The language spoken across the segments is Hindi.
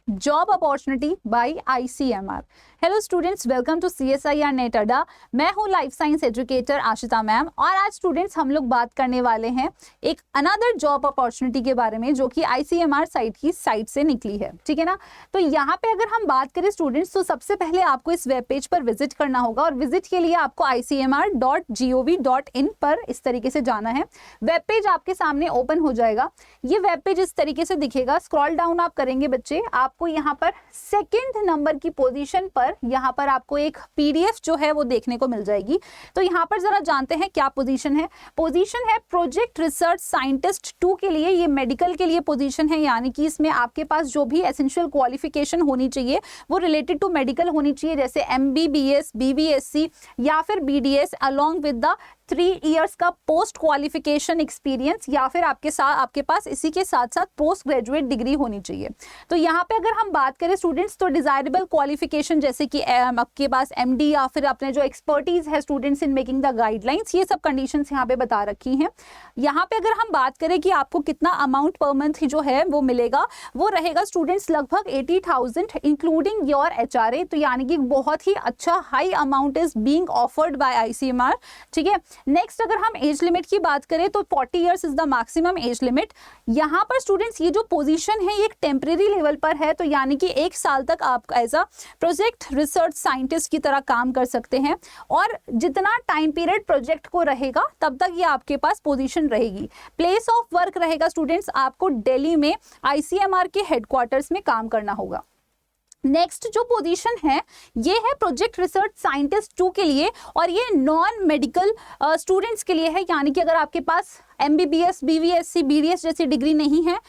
Job opportunity by ICMR। Hello students, welcome to CSIR net Adda. मैं हूं life science educator Ashita ma'am और आज स्टूडेंट्स हम लोग बात करने वाले हैं एक अनदर जॉब अपॉर्चुनिटी के बारे में जो कि ICMR साइट से निकली है। ठीक है ना। तो यहाँ पे अगर हम बात करें स्टूडेंट्स, तो सबसे पहले आपको इस वेब पेज पर विजिट करना होगा और विजिट के लिए आपको ICMR.gov.in पर इस तरीके से जाना है। वेब पेज आपके सामने ओपन हो जाएगा। ये वेब पेज इस तरीके से दिखेगा। स्क्रॉल डाउन आप करेंगे बच्चे, आपको यहाँ पर सेकेंड नंबर की पोजीशन पर यहाँ पर आपको एक PDF जो है वो देखने को मिल जाएगी। तो यहाँ पर जरा जानते हैं क्या पोजीशन है। पोजीशन है प्रोजेक्ट रिसर्च साइंटिस्ट 2 के लिए। ये मेडिकल के लिए पोजीशन है, यानी कि इसमें आपके पास जो भी एसेंशियल क्वालिफिकेशन होनी चाहिए वो रिलेटेड टू मेडिकल होनी चाहिए, जैसे MBBS, BBSc या फिर BDS along with the 3 years का पोस्ट क्वालिफिकेशन एक्सपीरियंस, या फिर आपके पास इसी के साथ साथ पोस्ट ग्रेजुएट डिग्री होनी चाहिए। तो यहाँ पे अगर हम बात करें स्टूडेंट्स, तो डिजायरेबल क्वालिफिकेशन जैसे कि आपके पास MD या फिर अपने जो एक्सपर्टीज है students in making the guidelines, ये सब कंडीशंस यहाँ पे बता रखी हैं। यहाँ पे अगर हम बात करें कि आपको कितना अमाउंट पर मंथ जो है वो मिलेगा, वो रहेगा स्टूडेंट्स लगभग 80,000 इंक्लूडिंग योर HRA। तो यानी कि बहुत ही अच्छा high amount is being offered by ICMR। ठीक है। नेक्स्ट अगर हम एज लिमिट की बात करें तो 40 years is the maximum age limit. यहाँ पर स्टूडेंट्स ये जो पोजीशन है ये एक टेम्परेरी लेवल पर है, तो यानी कि 1 साल तक आप as a project research scientist की तरह काम कर सकते हैं और जितना टाइम पीरियड प्रोजेक्ट को रहेगा तब तक ये आपके पास पोजीशन रहेगी। प्लेस ऑफ वर्क रहेगा स्टूडेंट्स, आपको दिल्ली में ICMR के हेडक्वार्टर्स में काम करना होगा। नेक्स्ट जो पोजीशन है ये है प्रोजेक्ट रिसर्च साइंटिस्ट 2 के लिए और ये नॉन मेडिकल स्टूडेंट्स के लिए है, यानी कि अगर आपके पास MBBS, BBSc, BDS जैसी डिग्री नहीं है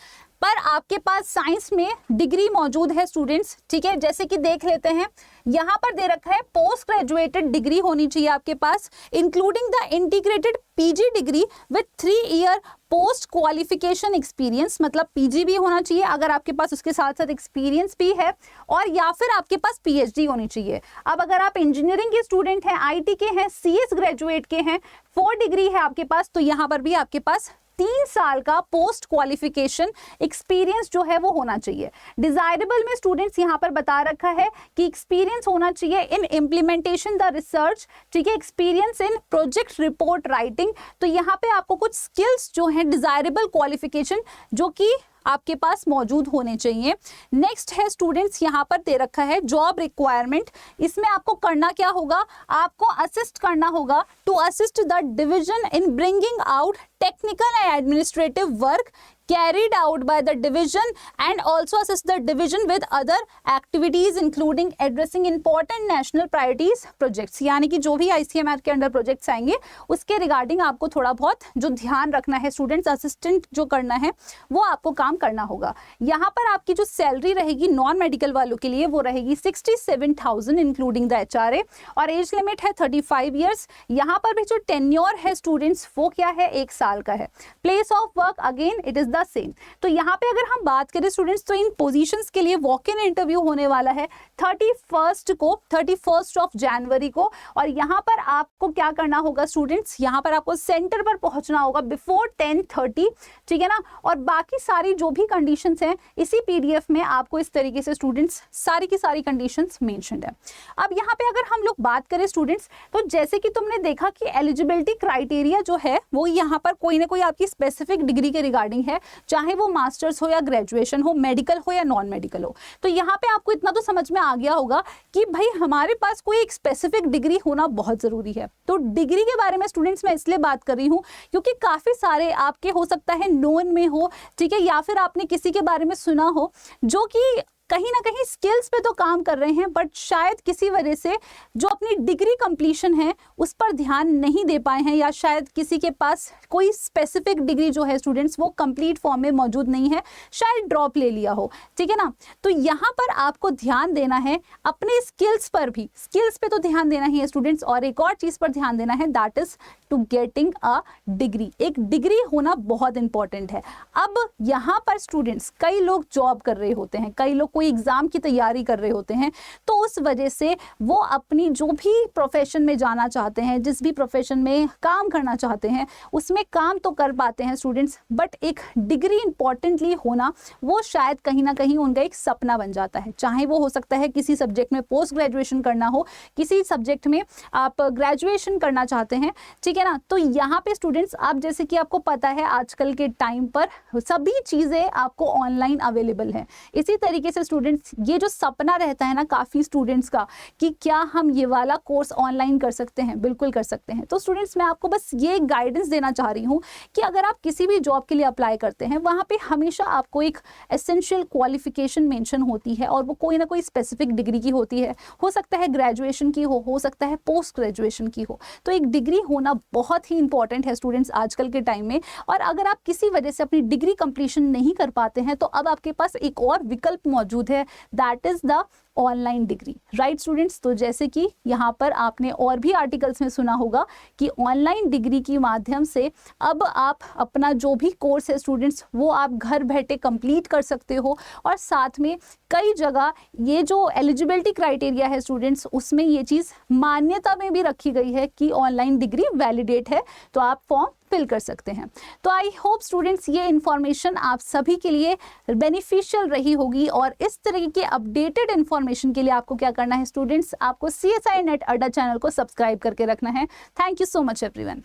पर आपके पास साइंस में डिग्री मौजूद है स्टूडेंट्स। ठीक है, जैसे कि देख लेते हैं यहाँ पर दे रखा है पोस्ट ग्रेजुएटेड डिग्री होनी चाहिए आपके पास including the integrated PG degree with 3 year post qualification experience, मतलब PG भी होना चाहिए अगर आपके पास उसके साथ साथ एक्सपीरियंस भी है, और या फिर आपके पास PhD होनी चाहिए। अब अगर आप इंजीनियरिंग के स्टूडेंट हैं, IT के हैं, CS ग्रेजुएट के हैं, 4 डिग्री है आपके पास, तो यहाँ पर भी आपके पास 3 साल का पोस्ट क्वालिफिकेशन एक्सपीरियंस जो है वो होना चाहिए। डिजायरेबल में स्टूडेंट्स यहाँ पर बता रखा है कि एक्सपीरियंस होना चाहिए इन इम्प्लीमेंटेशन द रिसर्च। ठीक है, experience in project report writing. तो यहाँ पे आपको कुछ स्किल्स जो हैं डिजायरेबल क्वालिफिकेशन जो कि आपके पास मौजूद होने चाहिए। नेक्स्ट है स्टूडेंट्स यहाँ पर दे रखा है जॉब रिक्वायरमेंट। इसमें आपको करना क्या होगा, आपको असिस्ट करना होगा to assist the division in bringing out technical and administrative work carried out by the division and also assist the division with other activities including addressing important national priorities projects। यानी कि जो भी ICMR के अंडर प्रोजेक्ट्स आएंगे उसके रिगार्डिंग आपको थोड़ा बहुत जो ध्यान रखना है स्टूडेंट्स, असिस्टेंट जो करना है वो आपको काम करना होगा। यहाँ पर आपकी जो सैलरी रहेगी नॉन मेडिकल वालों के लिए वो रहेगी 67,000 इंक्लूडिंग द HRA और एज लिमिट है 35 ईयर्स। यहाँ पर भी जो टेन्योर है स्टूडेंट्स वो क्या है, 1 साल का है। Place of work again it is same. तो यहाँ पे अगर हम बात करें स्टूडेंट्स, तो इन पोजीशंस के लिए वॉक इन इंटरव्यू होने वाला है 31 ऑफ जनवरी को। और यहाँ पर आपको क्या करना होगा स्टूडेंट्स, यहाँ पर आपको सेंटर पर पहुंचना होगा बिफोर 10:30। ठीक है ना। और बाकी सारी जो भी कंडीशंस हैं इसी PDF में आपको इस तरीके से स्टूडेंट्स सारी की सारी कंडीशंस मेंशन्ड है। अब यहाँ पे अगर हम लोग बात करें स्टूडेंट्स, तो जैसे कि तुमने देखा कि एलिजिबिलिटी क्राइटेरिया जो है वो यहाँ पर कोई ना कोई आपकी स्पेसिफिक डिग्री के रिगार्डिंग है, चाहे वो मास्टर्स हो या ग्रेजुएशन हो, मेडिकल हो या नॉन मेडिकल हो। तो यहाँ पे आपको इतना तो समझ में आ गया होगा कि भाई हमारे पास कोई एक स्पेसिफिक डिग्री होना बहुत जरूरी है। तो डिग्री के बारे में स्टूडेंट्स मैं इसलिए बात कर रही हूँ क्योंकि काफी सारे आपके हो सकता है नोन में हो, ठीक है, या फिर आपने किसी के बारे में सुना हो जो कि कहीं ना कहीं स्किल्स पे तो काम कर रहे हैं बट शायद किसी वजह से जो अपनी डिग्री कंप्लीशन है उस पर ध्यान नहीं दे पाए हैं, या शायद किसी के पास कोई स्पेसिफिक डिग्री जो है स्टूडेंट्स वो कंप्लीट फॉर्म में मौजूद नहीं है, शायद ड्रॉप ले लिया हो। ठीक है ना। तो यहाँ पर आपको ध्यान देना है अपने स्किल्स पर भी, स्किल्स पे तो ध्यान देना ही है स्टूडेंट्स, और एक और चीज पर ध्यान देना है that is to getting a degree. एक डिग्री होना बहुत इंपॉर्टेंट है। अब यहाँ पर स्टूडेंट्स कई लोग जॉब कर रहे होते हैं, कई लोग कोई एग्जाम की तैयारी कर रहे होते हैं, तो उस वजह से वो अपनी जो भी प्रोफेशन में जाना चाहते हैं, जिस भी प्रोफेशन में काम करना चाहते हैं, उसमें काम तो कर पाते हैं स्टूडेंट्स, बट एक डिग्री इंपॉर्टेंटली होना वो शायद कहीं ना कहीं उनका एक सपना बन जाता है। चाहे वो हो सकता है किसी सब्जेक्ट में पोस्ट ग्रेजुएशन करना हो, किसी सब्जेक्ट में आप ग्रेजुएशन करना चाहते हैं, ठीक है ना। तो यहाँ पे स्टूडेंट्स, आप जैसे कि आपको पता है आजकल के टाइम पर सभी चीज़ें आपको ऑनलाइन अवेलेबल है। इसी तरीके से स्टूडेंट्स, ये जो सपना रहता है ना काफ़ी स्टूडेंट्स का कि क्या हम ये वाला कोर्स ऑनलाइन कर सकते हैं, बिल्कुल कर सकते हैं। तो स्टूडेंट्स, मैं आपको बस ये गाइडेंस देना चाह रही हूँ कि अगर आप किसी भी जॉब के लिए अप्लाई करते हैं, वहाँ पे हमेशा आपको एक एसेंशियल क्वालिफिकेशन मेंशन होती है और वो कोई ना कोई स्पेसिफिक डिग्री की होती है। हो सकता है ग्रेजुएशन की हो सकता है पोस्ट ग्रेजुएशन की हो। तो एक डिग्री होना बहुत ही इंपॉर्टेंट है स्टूडेंट्स आजकल के टाइम में। और अगर आप किसी वजह से अपनी डिग्री कंप्लीशन नहीं कर पाते हैं, तो अब आपके पास एक और विकल्प मौजूद है, that is the online degree, right students. तो जैसे कि यहाँ पर आपने और भी आर्टिकल्स में सुना होगा कि ऑनलाइन डिग्री के माध्यम से अब आप अपना जो भी कोर्स है स्टूडेंट्स, वो आप घर बैठे कंप्लीट कर सकते हो। और साथ में कई जगह ये जो एलिजिबिलिटी क्राइटेरिया है स्टूडेंट्स, उसमें ये चीज़ मान्यता में भी रखी गई है कि ऑनलाइन डिग्री वैलिडेट है, तो आप फॉर्म फिल कर सकते हैं। तो आई होप स्टूडेंट्स ये इन्फॉर्मेशन आप सभी के लिए बेनिफिशियल रही होगी। और इस तरीके के अपडेटेड इन्फॉर्मेशन के लिए आपको क्या करना है स्टूडेंट्स, आपको CSI NET अड्डा चैनल को सब्सक्राइब करके रखना है। Thank you so much everyone.